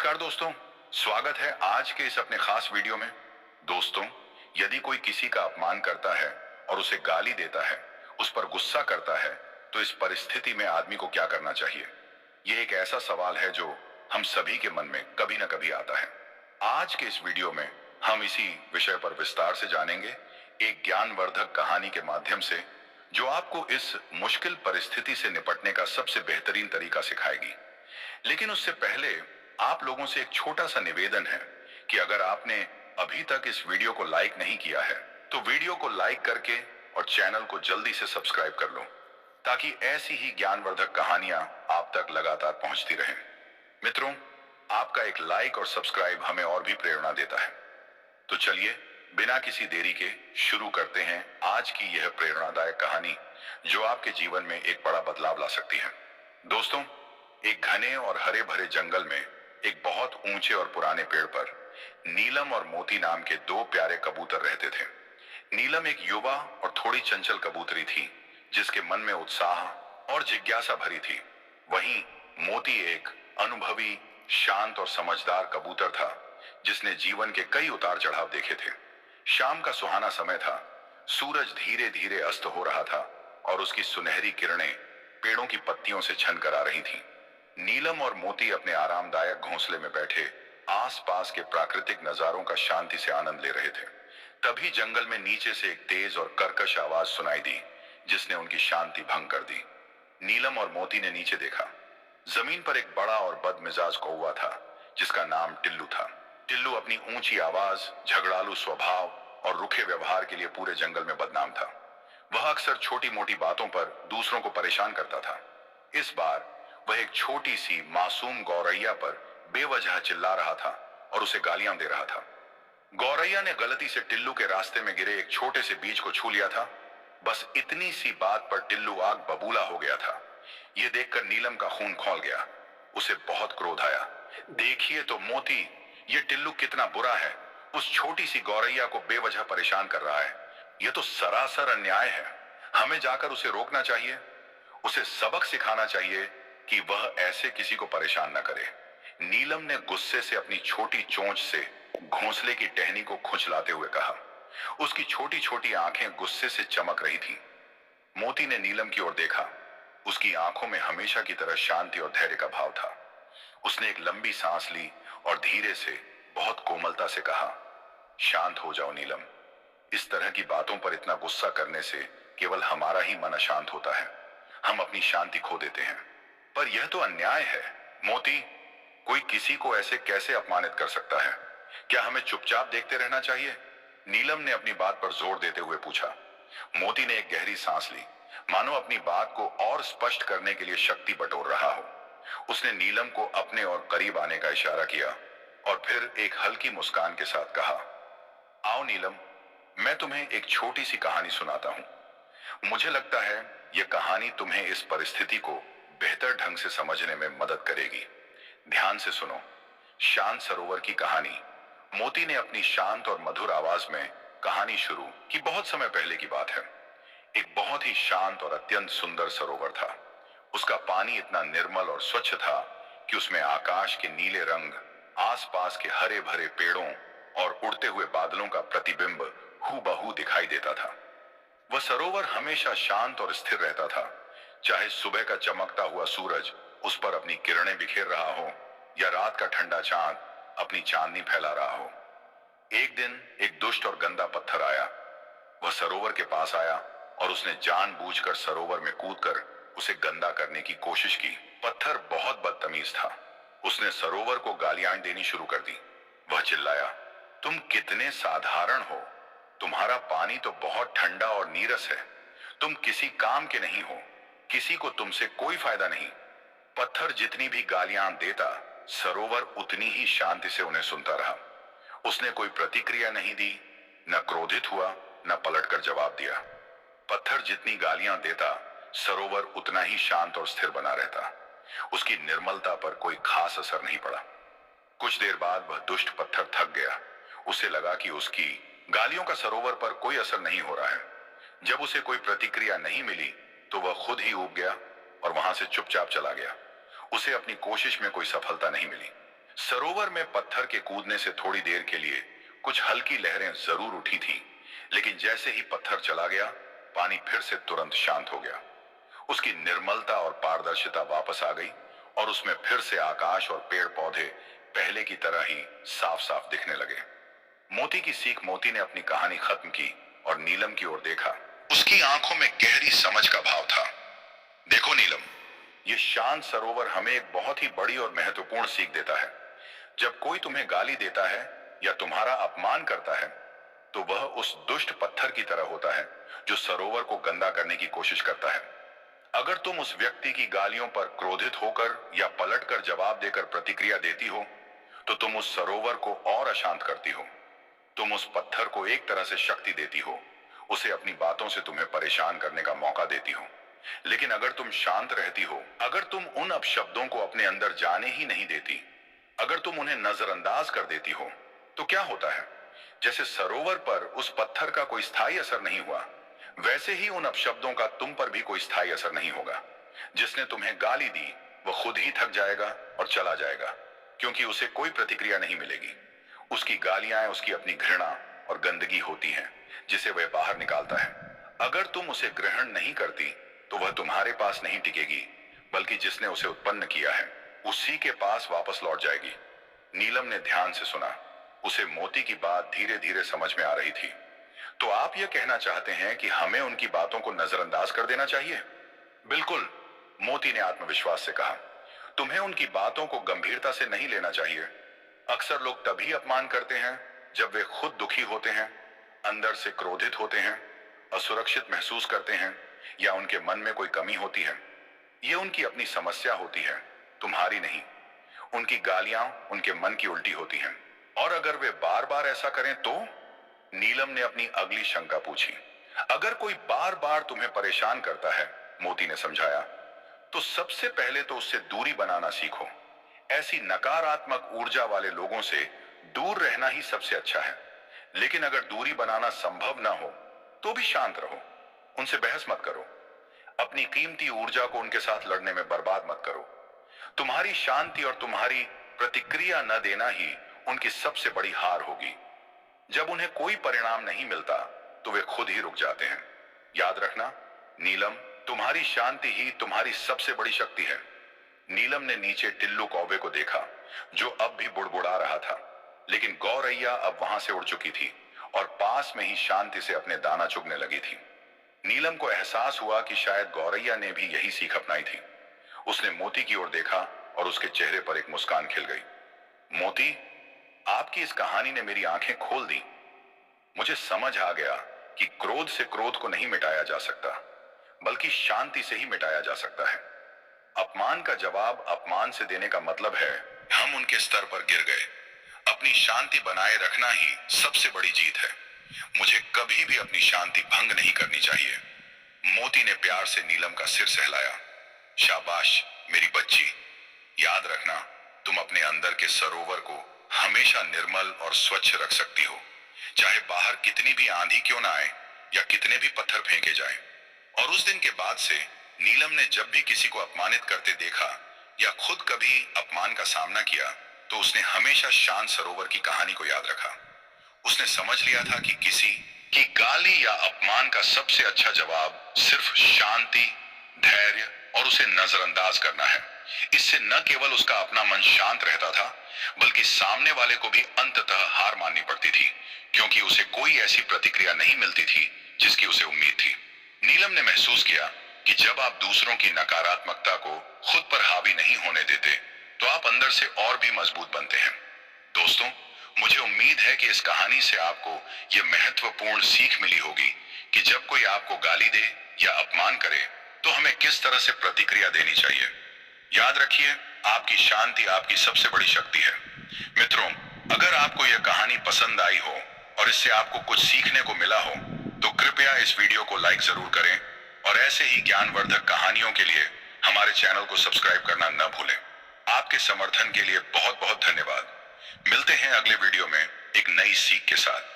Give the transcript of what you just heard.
नमस्कार दोस्तों, स्वागत है आज के इस अपने खास वीडियो में। दोस्तों, यदि कोई किसी का अपमान करता है और उसे गाली देता है, उस पर गुस्सा करता है, तो इस परिस्थिति में आदमी को क्या करना चाहिए? यह एक ऐसा सवाल है जो हम सभी के मन में कभी ना कभी आता है। आज के इस वीडियो में हम इसी विषय पर विस्तार से जानेंगे, एक ज्ञानवर्धक कहानी के माध्यम से, जो आपको इस मुश्किल परिस्थिति से निपटने का सबसे बेहतरीन तरीका सिखाएगी। लेकिन उससे पहले आप लोगों से एक छोटा सा निवेदन है कि अगर आपने अभी तक इस वीडियो को लाइक नहीं किया है, तो वीडियो को लाइक करके और चैनल को जल्दी से सब्सक्राइब कर लो, ताकि ऐसी ही ज्ञानवर्धक कहानियां आप तक लगातार पहुंचती रहें। मित्रों, आपका एक लाइक और सब्सक्राइब हमें और भी प्रेरणा देता है। तो चलिए, बिना किसी देरी के शुरू करते हैं आज की यह प्रेरणादायक कहानी, जो आपके जीवन में एक बड़ा बदलाव ला सकती है। दोस्तों, एक घने और हरे भरे जंगल में एक बहुत ऊंचे और पुराने पेड़ पर नीलम और मोती नाम के दो प्यारे कबूतर रहते थे। नीलम एक युवा और थोड़ी चंचल कबूतरी थी, जिसके मन में उत्साह और जिज्ञासा भरी थी। वहीं मोती एक अनुभवी, शांत और समझदार कबूतर था, जिसने जीवन के कई उतार चढ़ाव देखे थे। शाम का सुहाना समय था। सूरज धीरे धीरे अस्त हो रहा था और उसकी सुनहरी किरणें पेड़ों की पत्तियों से छनकर आ रही थीं। नीलम और मोती अपने आरामदायक घोंसले में बैठे आसपास के प्राकृतिक नजारों का शांति से आनंद ले रहे थे। तभी जंगल में नीचे से एक तेज और कर्कश आवाज सुनाई दी, जिसने उनकी शांति भंग कर दी। नीलम और मोती ने नीचे देखा। जमीन पर एक बड़ा और बदमिजाज कौवा था, जिसका नाम टिल्लू था। टिल्लू अपनी ऊंची आवाज, झगड़ालू स्वभाव और रुखे व्यवहार के लिए पूरे जंगल में बदनाम था। वह अक्सर छोटी मोटी बातों पर दूसरों को परेशान करता था। इस बार वह एक छोटी सी मासूम गौरैया पर बेवजह चिल्ला रहा था और उसे गालियां दे रहा था। गौरैया ने गलती से टिल्लू के रास्ते में गिरे एक छोटे से बीज को छू लिया था। बस इतनी सी बात पर टिल्लू आग बबूला हो गया था। यह देखकर नीलम का खून खौल गया। उसे बहुत क्रोध आया। देखिए तो मोती, ये टिल्लू कितना बुरा है। उस छोटी सी गौरैया को बेवजह परेशान कर रहा है। यह तो सरासर अन्याय है। हमें जाकर उसे रोकना चाहिए। उसे सबक सिखाना चाहिए कि वह ऐसे किसी को परेशान न करे। नीलम ने गुस्से से अपनी छोटी चोंच से घोंसले की टहनी को खुंचलाते हुए कहा। उसकी छोटी छोटी आंखें गुस्से से चमक रही थीं। मोती ने नीलम की ओर देखा। उसकी आंखों में हमेशा की तरह शांति और धैर्य का भाव था। उसने एक लंबी सांस ली और धीरे से, बहुत कोमलता से कहा, शांत हो जाओ नीलम। इस तरह की बातों पर इतना गुस्सा करने से केवल हमारा ही मन अशांत होता है। हम अपनी शांति खो देते हैं। पर यह तो अन्याय है। मोती, कोई किसी को ऐसे कैसे अपमानित कर सकता है? क्या हमें चुपचाप देखते रहना चाहिए? नीलम ने अपनी बात पर जोर देते हुए पूछा। मोती ने एक गहरी सांस ली, मानो अपनी बात को और स्पष्ट करने के लिए शक्ति बटोर रहा हो। उसने नीलम को अपने और करीब आने का इशारा किया और फिर एक हल्की मुस्कान के साथ कहा, आओ नीलम, मैं तुम्हें एक छोटी सी कहानी सुनाता हूं। मुझे लगता है यह कहानी तुम्हें इस परिस्थिति को बेहतर ढंग से समझने में मदद करेगी। ध्यान से सुनो। शांत सरोवर की कहानी। मोती ने अपनी शांत और मधुर आवाज में कहानी शुरू की। बहुत समय पहले की बात है। एक बहुत ही शांत और अत्यंत सुंदर सरोवर था। उसका पानी इतना निर्मल और स्वच्छ था कि उसमें आकाश के नीले रंग, आसपास के हरे भरे पेड़ों और उड़ते हुए बादलों का प्रतिबिंब हूबहू दिखाई देता था। वह सरोवर हमेशा शांत और स्थिर रहता था, चाहे सुबह का चमकता हुआ सूरज उस पर अपनी किरणें बिखेर रहा हो या रात का ठंडा चांद अपनी चांदनी फैला रहा हो। एक दिन एक दुष्ट और गंदा पत्थर आया। वह सरोवर के पास आया और उसने जानबूझकर सरोवर में कूदकर उसे गंदा करने की कोशिश की। पत्थर बहुत बदतमीज था। उसने सरोवर को गालियां देनी शुरू कर दी। वह चिल्लाया, तुम कितने साधारण हो। तुम्हारा पानी तो बहुत ठंडा और नीरस है। तुम किसी काम के नहीं हो। किसी को तुमसे कोई फायदा नहीं। पत्थर जितनी भी गालियां देता, सरोवर उतनी ही शांति से उन्हें सुनता रहा। उसने कोई प्रतिक्रिया नहीं दी, न क्रोधित हुआ, न पलटकर जवाब दिया। पत्थर जितनी गालियां देता, सरोवर उतना ही शांत और स्थिर बना रहता। उसकी निर्मलता पर कोई खास असर नहीं पड़ा। कुछ देर बाद वह दुष्ट पत्थर थक गया। उसे लगा कि उसकी गालियों का सरोवर पर कोई असर नहीं हो रहा है। जब उसे कोई प्रतिक्रिया नहीं मिली, तो वह खुद ही ऊब गया और वहां से चुपचाप चला गया। उसे अपनी कोशिश में कोई सफलता नहीं मिली। सरोवर में पत्थर के कूदने से थोड़ी देर के लिए कुछ हल्की लहरें जरूर उठी थीं, लेकिन जैसे ही पत्थर चला गया, पानी फिर से तुरंत शांत हो गया। उसकी निर्मलता और पारदर्शिता वापस आ गई और उसमें फिर से आकाश और पेड़ पौधे पहले की तरह ही साफ साफ दिखने लगे। मोती की सीख मोती ने अपनी कहानी खत्म की और नीलम की ओर देखा। उसकी आंखों में गहरी समझ का भाव था। देखो नीलम, ये शांत सरोवर हमें एक बहुत ही बड़ी और महत्वपूर्ण सीख देता है। जब कोई तुम्हें गाली देता है या तुम्हारा अपमान करता है, तो वह उस दुष्ट पत्थर की तरह होता है जो सरोवर को गंदा करने की कोशिश करता है। अगर तुम उस व्यक्ति की गालियों पर क्रोधित होकर या पलटकर जवाब देकर प्रतिक्रिया देती हो, तो तुम उस सरोवर को और अशांत करती हो। तुम उस पत्थर को एक तरह से शक्ति देती हो, उसे अपनी बातों से तुम्हें परेशान करने का मौका देती हो। लेकिन अगर तुम शांत रहती हो, अगर तुम उन अपशब्दों को अपने अंदर जाने ही नहीं देती, अगर तुम उन्हें नजरअंदाज कर देती हो, तो क्या होता है? जैसे सरोवर पर उस पत्थर का कोई स्थायी असर नहीं हुआ, वैसे ही उन अपशब्दों का तुम पर भी कोई स्थायी असर नहीं होगा। जिसने तुम्हें गाली दी, वह खुद ही थक जाएगा और चला जाएगा, क्योंकि उसे कोई प्रतिक्रिया नहीं मिलेगी। उसकी गालियां उसकी अपनी घृणा और गंदगी होती हैं, जिसे वह बाहर निकालता है। अगर तुम उसे ग्रहण नहीं करती, तो वह तुम्हारे पास नहीं टिकेगी, बल्कि जिसने उसे उत्पन्न किया है उसी के पास वापस लौट जाएगी। नीलम ने ध्यान से सुना। उसे मोती की बात धीरे धीरे समझ में आ रही थी। तो आप यह कहना चाहते हैं कि हमें उनकी बातों को नजरअंदाज कर देना चाहिए? बिल्कुल, मोती ने आत्मविश्वास से कहा। तुम्हें उनकी बातों को गंभीरता से नहीं लेना चाहिए। अक्सर लोग तभी अपमान करते हैं जब वे खुद दुखी होते हैं, अंदर से क्रोधित होते हैं, असुरक्षित महसूस करते हैं, या उनके मन में कोई कमी होती है। ये उनकी अपनी समस्या होती है, तुम्हारी नहीं। उनकी गालियां उनके मन की उल्टी होती हैं। और अगर वे बार बार ऐसा करें तो? नीलम ने अपनी अगली शंका पूछी। अगर कोई बार बार तुम्हें परेशान करता है, मोती ने समझाया, तो सबसे पहले तो उससे दूरी बनाना सीखो। ऐसी नकारात्मक ऊर्जा वाले लोगों से दूर रहना ही सबसे अच्छा है। लेकिन अगर दूरी बनाना संभव ना हो, तो भी शांत रहो। उनसे बहस मत करो। अपनी कीमती ऊर्जा को उनके साथ लड़ने में बर्बाद मत करो। तुम्हारी शांति और तुम्हारी प्रतिक्रिया न देना ही उनकी सबसे बड़ी हार होगी। जब उन्हें कोई परिणाम नहीं मिलता, तो वे खुद ही रुक जाते हैं। याद रखना नीलम, तुम्हारी शांति ही तुम्हारी सबसे बड़ी शक्ति है। नीलम ने नीचे टिल्लू कौवे को देखा, जो अब भी बुड़बुड़ा रहा था, लेकिन गौरैया अब वहां से उड़ चुकी थी और पास में ही शांति से अपने दाना चुगने लगी थी। नीलम को एहसास हुआ कि शायद गौरैया ने भी यही सीख अपनाई थी। उसने मोती की ओर देखा और उसके चेहरे पर एक मुस्कान खिल गई। मोती, आपकी इस कहानी ने मेरी आंखें खोल दी। मुझे समझ आ गया कि क्रोध से क्रोध को नहीं मिटाया जा सकता, बल्कि शांति से ही मिटाया जा सकता है। अपमान का जवाब अपमान से देने का मतलब है हम उनके स्तर पर गिर गए। अपनी शांति बनाए रखना ही सबसे बड़ी जीत है। मुझे कभी भी अपनी शांति भंग नहीं करनी चाहिए। मोती ने प्यार से नीलम का सिर सहलाया। शाबाश मेरी बच्ची। याद रखना, तुम अपने अंदर के सरोवर को हमेशा निर्मल और स्वच्छ रख सकती हो, चाहे बाहर कितनी भी आंधी क्यों ना आए या कितने भी पत्थर फेंके जाएं। और उस दिन के बाद से नीलम ने जब भी किसी को अपमानित करते देखा या खुद कभी अपमान का सामना किया, तो उसने हमेशा शांत सरोवर की कहानी को याद रखा। उसने समझ लिया था कि किसी की गाली या अपमान का सबसे अच्छा जवाब सिर्फ शांति, धैर्य और उसे नजरअंदाज करना है। इससे न केवल उसका अपना मन शांत रहता था, बल्कि सामने वाले को भी अंततः हार माननी पड़ती थी, क्योंकि उसे कोई ऐसी प्रतिक्रिया नहीं मिलती थी जिसकी उसे उम्मीद थी। नीलम ने महसूस किया कि जब आप दूसरों की नकारात्मकता को खुद पर हावी नहीं होने देते, तो आप अंदर से और भी मजबूत बनते हैं। दोस्तों, मुझे उम्मीद है कि इस कहानी से आपको यह महत्वपूर्ण सीख मिली होगी कि जब कोई आपको गाली दे या अपमान करे, तो हमें किस तरह से प्रतिक्रिया देनी चाहिए। याद रखिए, आपकी शांति आपकी सबसे बड़ी शक्ति है। मित्रों, अगर आपको यह कहानी पसंद आई हो और इससे आपको कुछ सीखने को मिला हो, तो कृपया इस वीडियो को लाइक जरूर करें और ऐसे ही ज्ञानवर्धक कहानियों के लिए हमारे चैनल को सब्सक्राइब करना न भूलें। आपके समर्थन के लिए बहुत बहुत धन्यवाद। मिलते हैं अगले वीडियो में एक नई सीख के साथ।